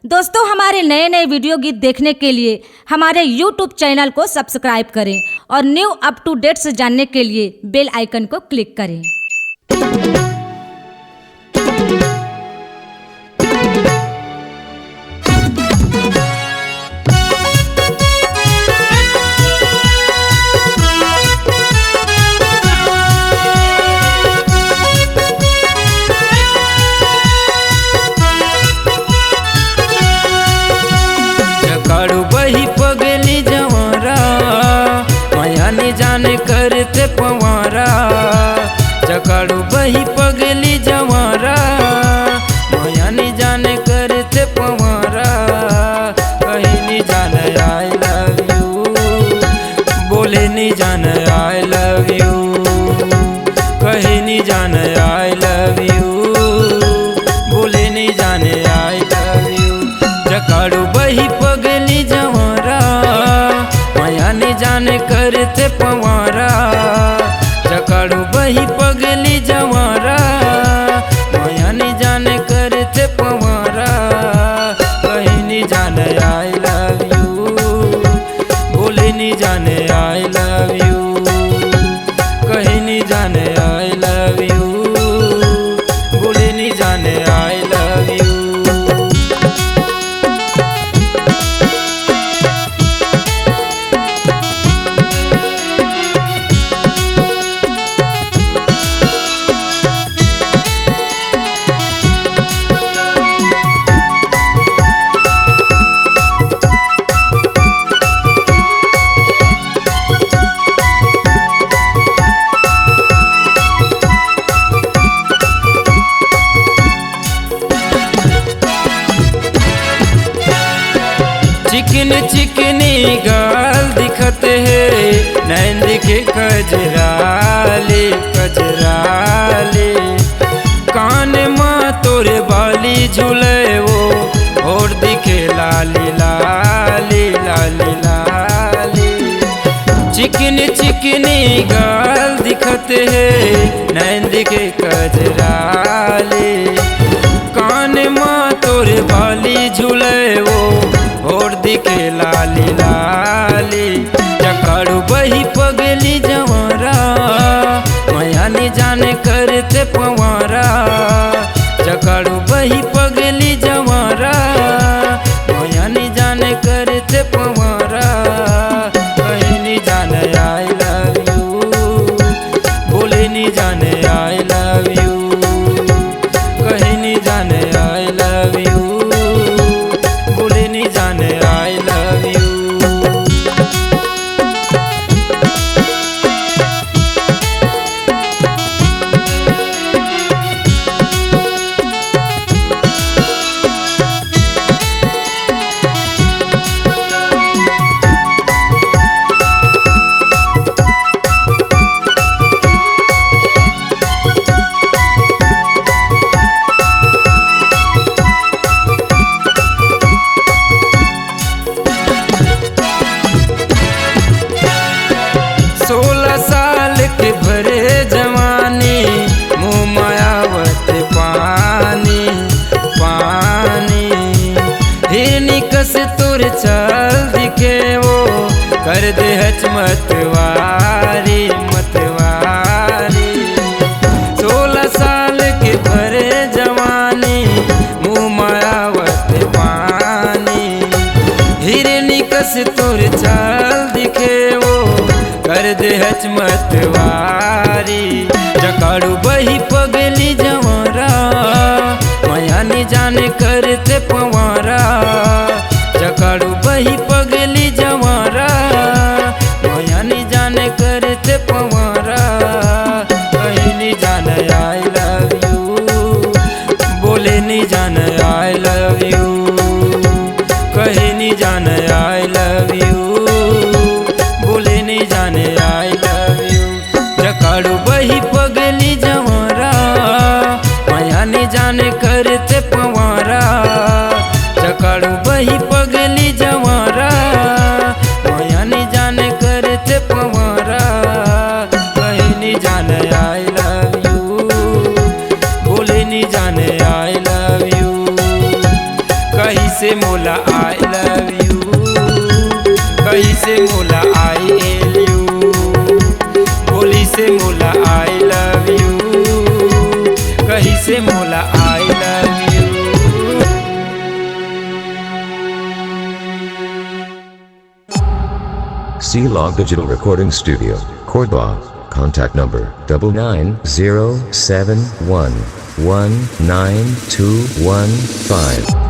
दोस्तों, हमारे नए नए वीडियो गीत देखने के लिए हमारे YouTube चैनल को सब्सक्राइब करें और न्यू अप टू डेट्स जानने के लिए बेल आइकन को क्लिक करें। काड़ू बही पगली जवारा माया ने जाने करते पवारा। जकाड़ू बही पगली जवारा माया ने जाने करते पवारा। कहीं नहीं जाने आई लव यू, बोले नहीं जाने आई लव यू। कहीं नहीं जाने आई लव यू, बोले नहीं जाने आई लव यू। जकाड़ू बही पगली जवारा माया ने जाने करते पवारा। जकाड़ू बही पगली जवारा माया ने जाने करते पवारा। कहीं नहीं जाने आई लव यू, बोले नहीं जाने आई लव यू। कहीं नहीं जाने आई लव यू, बोले नहीं जाने आई लव यू। चिकन चिकनी गाल दिखते है नैन दिखे कजराले कजराले। कान माँ तोरे बाली झूले वो और दिखे लाली लाली लाली लाली। चिकन चिकनी गाल दिखते है नैन दिखे कजराले। कान माँ तोरे बाली झूले वो और दिखे लाली लाली। जकाड़ू बही पगली जवारा माया ने जाने करते पवारा। जकाड़ू बही पगली जवारा माया ने जाने करते पवारा। कहीं नहीं जाने आई लव यू, बोले नहीं जाने आई लव यू। कहीं नहीं जाने आई लव यू, बोले नहीं जाने आई लव यू। के भरे जवानी मुँह मायावत पानी पानी। हिरनी कस तुर चल दिखे वो कर दे हच मतवारी मतवारी। 16 साल के भरे जवानी मुँह मायावत पानी। हिरनी कस तुर चल दिखे वो कर दे हच मतवारी। जकाड़ू बही पगली जवारा माया ने जाने करते पवारा। जकाड़ू बही पगली जवारा माया ने जाने करते पवारा। कहीं नहीं जाने आई लव यू, बोले नहीं जाने आई लव यू। कहीं नहीं जाने आई लव यू, बोले नहीं जाने आई लव यू। जकाड़ू बही पगली जवारा माया ने जाने करते पवारा। जकाड़ू बही पगली जवारा माया ने जाने करते पवारा। कहीं नहीं जाने आई लव यू, बोले नहीं जाने आई लव यू। कहीं से कैसे मोला आई लव यू, कैसे मोला आई एल यू, बोली से मोला आई लव यू, कैसे मोला I love you. C-Log Digital Recording Studio, Cordoba. Contact number 99071192115.